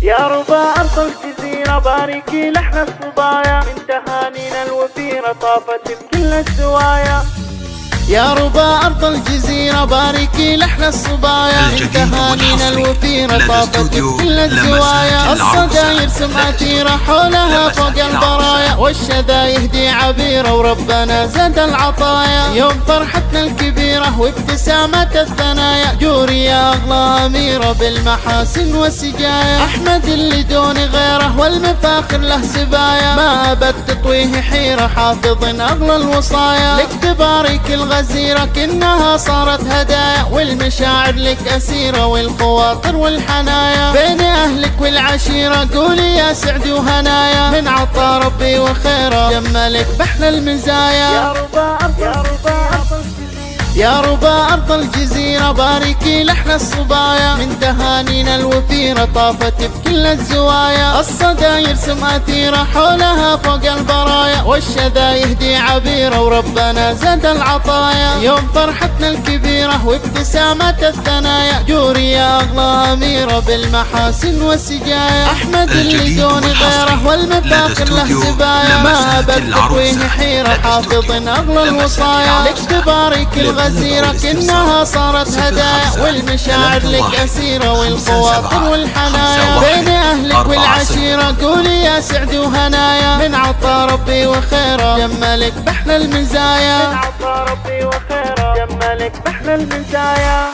يا ربا أرض الجزيرة باركي لحن الصبايا، من تهانينا الوفيرة طافت بكل الزوايا. يا ربا أرض الجزيرة باركي لحن الصبايا، من تهانينا الوفيرة طافت بكل الزوايا. الصداير سمعتيرة حولها فوق البرايا، والشذا يهدي عبيرة وربنا زاد العطايا. يوم فرحتنا الكبيرة وابتسامة الثنايا، جوري يا أغلى أميرة بالمحاسن والسجايا. أحمد اللي دون غيره والمفاخر له سبايا، ما أبد تطويه حيرة حافظ أغلى الوصايا. لك تبارك الغزيرة كأنها صارت هدايا، والمشاعر لك أسيرة والخواطر والحنايا. بين أهلك والعشيرة قولي يا سعد وهنايا، من عطا ربي وخيره جملك بحلى المزايا. يا ربا يا ربا أرض الجزيرة باركي لحن الصبايا، من تهانينا الوفيرة طافت بكل الزوايا. الصداير سماتيرة حولها فوق البرايا، والشذا يهدي عبيرة وربنا زاد العطايا. يوم فرحتنا الكبيرة وابتسامة الثنايا، جوري يا أغلى أميرة بالمحاسن والسجايا. أحمد اللي دون غيره والمفاخر له سبايا، ما أبد تطويه حيرة حافظ أغلى الوصايا. لك تبارك الغزيرة كأنها صارت هدايا، والمشاعر لك أسيرة والخواطر والحنايا. بين أهلك والعشيرة قولي يا سعد وهنايا، من عطا ربي وخيره جملك بحلى المزايا. من عطا ربي وخيره جملك بحلى المزايا.